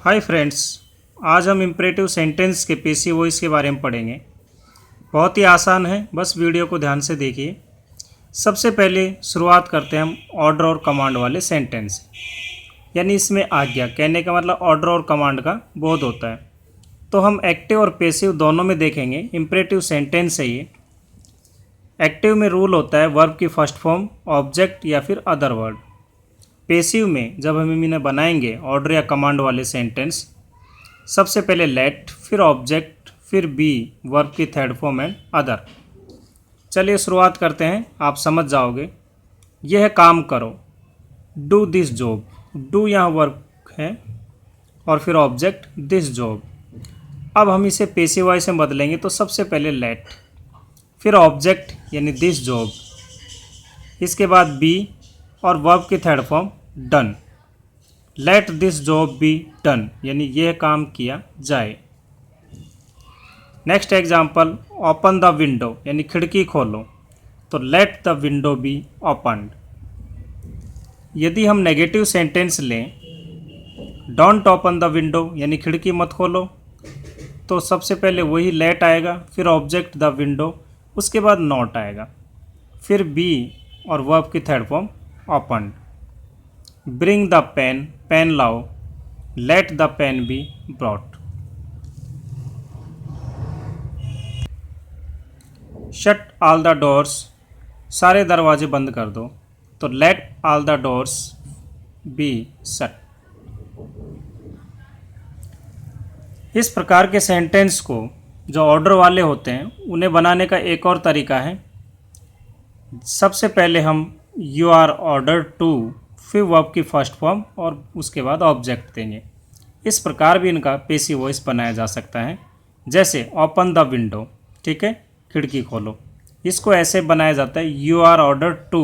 Hi friends, आज हम imperative sentence के पेसिव वॉइस के बारे में पढ़ेंगे। बहुत ही आसान है, बस वीडियो को ध्यान से देखिए। सबसे पहले शुरुआत करते हैं हम ऑर्डर और कमांड वाले सेंटेंस, यानी इसमें आज्ञा कहने का मतलब ऑर्डर और कमांड का बोध होता है। तो हम एक्टिव और पेसिव दोनों में देखेंगे। इम्परेटिव सेंटेंस है ये। एक्टिव में रूल होता है वर्ब की फर्स्ट फॉर्म, ऑब्जेक्ट या फिर अदर वर्ड। पेसिव में जब हम इन्हें बनाएंगे ऑर्डर या कमांड वाले सेंटेंस, सबसे पहले लेट, फिर ऑब्जेक्ट, फिर बी वर्ब की थर्ड फॉर्म एंड अदर। चलिए शुरुआत करते हैं, आप समझ जाओगे। यह काम करो, डू दिस जॉब। डू यहाँ वर्ब है और फिर ऑब्जेक्ट दिस जॉब। अब हम इसे पेसिव वॉइस में बदलेंगे, तो सबसे पहले लेट, फिर ऑब्जेक्ट यानी दिस जॉब, इसके बाद बी और वर्ब की third form done. Let this job be done, यानी यह काम किया जाए। Next example, open the window यानी खिड़की खोलो, तो let the window be opened. यदि हम नेगेटिव सेंटेंस लें, डोंट ओपन द विंडो यानी खिड़की मत खोलो, तो सबसे पहले वही लेट आएगा, फिर ऑब्जेक्ट द विंडो, उसके बाद नॉट आएगा, फिर बी और वर्ब की third form opened. Bring the pen, pen लाओ, let the pen be brought. Shut all the doors, सारे दरवाजे बंद कर दो, तो let all the doors be shut. इस प्रकार के सेंटेंस को जो ऑर्डर वाले होते हैं उन्हें बनाने का एक और तरीका है। सबसे पहले हम यू आर ऑर्डर टू, फिर वर्ब की फर्स्ट फॉर्म और उसके बाद ऑब्जेक्ट देंगे। इस प्रकार भी इनका पेसिव वॉइस बनाया जा सकता है। जैसे ओपन द विंडो, ठीक है, खिड़की खोलो, इसको ऐसे बनाया जाता है you are order to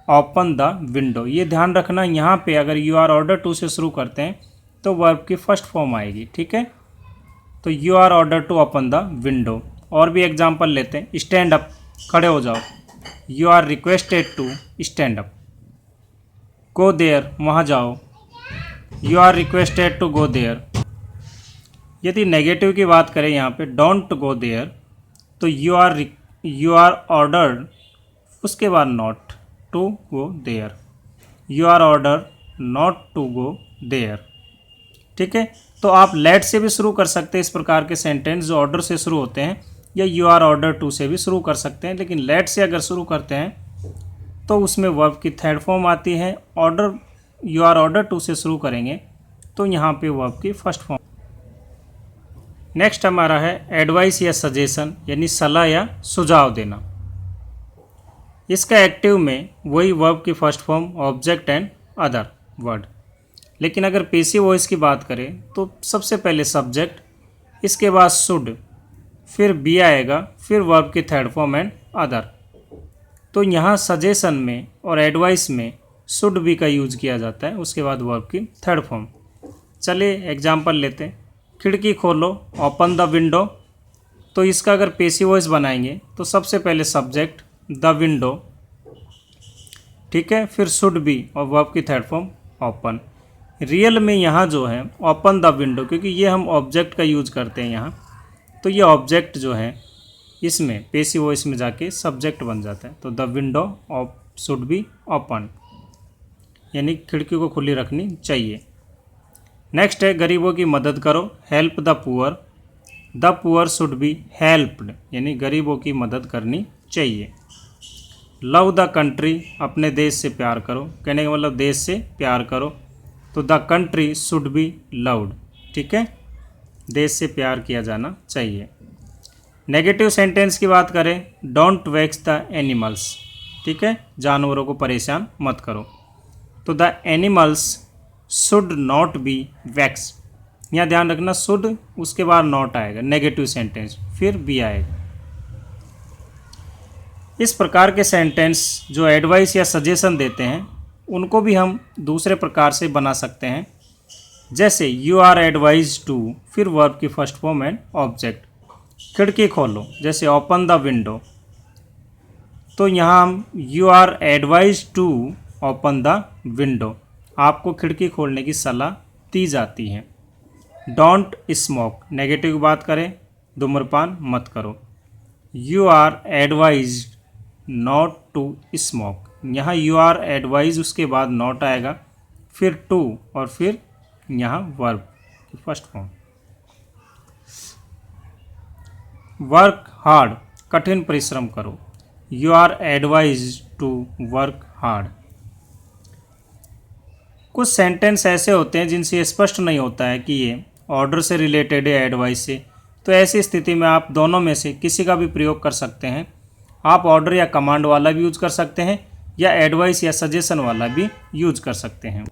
open the window. ये ध्यान रखना, यहाँ पे अगर यू आर ऑर्डर टू से शुरू करते हैं तो वर्ब की फर्स्ट फॉर्म आएगी, ठीक है। तो you are order to open the window. और भी एग्जाम्पल लेते हैं, स्टैंड अप, खड़े हो जाओ, you are requested to stand up. Go there, वहाँ जाओ, you are requested to go there. यदि नेगेटिव की बात करें यहाँ पे, डोंट गो देयर, तो यू आर ऑर्डर्ड, उसके बाद not to go there, you are order not to go there, ठीक है। तो आप लेट से भी शुरू कर सकते हैं इस प्रकार के सेंटेंस जो ऑर्डर से शुरू होते हैं, या यू आर ऑर्डर टू से भी शुरू कर सकते हैं। लेकिन लेट से अगर शुरू करते हैं तो उसमें वर्ब की थर्ड फॉर्म आती है। Order you are order to से शुरू करेंगे तो यहाँ पे वर्ब की फर्स्ट फॉर्म। नेक्स्ट हमारा है एडवाइस या सजेशन, यानी सलाह या सुझाव देना। इसका एक्टिव में वही वर्ब की first form, object and other word. लेकिन अगर पेसिव वॉइस की बात करें तो सबसे पहले सब्जेक्ट, इसके बाद शुड, फिर बी आएगा, फिर वर्ब की थर्ड फॉर्म एंड अदर। तो यहाँ सजेशन में और एडवाइस में शुड बी का यूज किया जाता है, उसके बाद वर्ब की थर्ड फॉर्म। चलिए एग्जाम्पल लेते हैं, खिड़की खोलो, ओपन द विंडो। तो इसका अगर पेसिव वॉइस बनाएंगे तो सबसे पहले सब्जेक्ट द विंडो, ठीक है, फिर शुड बी और वर्ब की थर्ड फॉर्म ओपन। रियल में यहाँ जो है ओपन द विंडो, क्योंकि ये हम ऑब्जेक्ट का यूज करते हैं यहाँ, तो ये ऑब्जेक्ट जो है इसमें पेसिव वॉइस में जाके सब्जेक्ट बन जाता है। तो the window of should be open, यानी खिड़की को खुली रखनी चाहिए। नेक्स्ट है गरीबों की मदद करो, help the poor should be helped, यानी गरीबों की मदद करनी चाहिए। लव द कंट्री, अपने देश से प्यार करो, कहने का मतलब देश से प्यार करो, तो the country should be loved, ठीक है, देश से प्यार किया जाना चाहिए। नेगेटिव सेंटेंस की बात करें, डोंट वेक्स द एनिमल्स, ठीक है, जानवरों को परेशान मत करो, तो the animals should not be wax. यहाँ ध्यान रखना, शुड उसके बाद नॉट आएगा नेगेटिव सेंटेंस, फिर बी आएगा। इस प्रकार के सेंटेंस जो एडवाइस या सजेशन देते हैं उनको भी हम दूसरे प्रकार से बना सकते हैं। जैसे यू आर एडवाइज टू, फिर वर्ब की फर्स्ट फॉर्म एंड ऑब्जेक्ट। खिड़की खोलो, जैसे ओपन द विंडो, तो यहाँ हम you are advise to open the window, आपको खिड़की खोलने की सलाह दी जाती है। डोंट स्मोक, नेगेटिव की बात करें, धूम्रपान मत करो। You are advised not to smoke, यहाँ यू आर एडवाइज उसके बाद नॉट आएगा, फिर टू और फिर यहाँ वर्ब की फर्स्ट फॉर्म। वर्क हार्ड, कठिन परिश्रम करो। You are advised to work hard. कुछ सेंटेंस ऐसे होते हैं जिनसे स्पष्ट नहीं होता है कि ये ऑर्डर से रिलेटेड है एडवाइस से, तो ऐसी स्थिति में आप दोनों में से किसी का भी प्रयोग कर सकते हैं। आप ऑर्डर या कमांड वाला भी यूज कर सकते हैं या एडवाइस या सजेशन वाला भी यूज कर सकते हैं।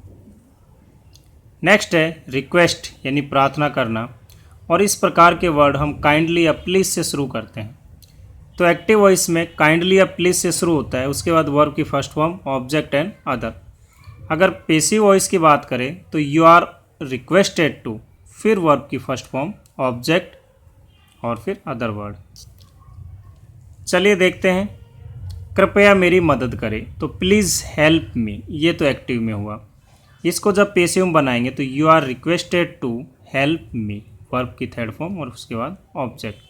नेक्स्ट है रिक्वेस्ट यानी प्रार्थना करना, और इस प्रकार के वर्ड हम काइंडली या प्लीज से शुरू करते हैं। तो एक्टिव वॉइस में काइंडली या प्लीज से शुरू होता है, उसके बाद वर्ब की first form, object and other. अगर पैसिव वॉइस की बात करें तो यू आर रिक्वेस्टेड टू, फिर वर्ब की फर्स्ट फॉर्म, ऑब्जेक्ट और फिर अदर वर्ड। चलिए देखते हैं, कृपया मेरी मदद करें, तो प्लीज़ हेल्प मी, ये तो एक्टिव में हुआ। इसको जब पैसिव में बनाएंगे तो you are requested to help me, verb की थर्ड फॉर्म और उसके बाद object.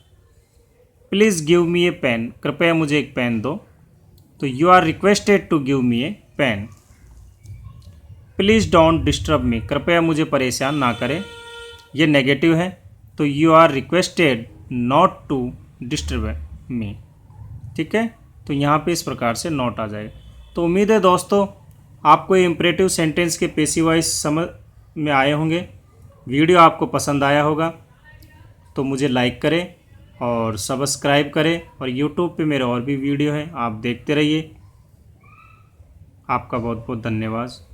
Please give me a pen, कृपया मुझे एक पेन दो, तो you are requested to give me a pen. Please don't disturb me, कृपया मुझे परेशान ना करें, ये नेगेटिव है, तो you are requested not to disturb me. ठीक है, तो यहाँ पे इस प्रकार से नॉट आ जाए। तो उम्मीद है दोस्तों आपको ये इम्परेटिव सेंटेंस के पैसिव वॉइस समझ में आए होंगे। वीडियो आपको पसंद आया होगा तो मुझे लाइक करें और सब्सक्राइब करें, और यूट्यूब पे मेरे और भी वीडियो हैं, आप देखते रहिए। आपका बहुत बहुत धन्यवाद।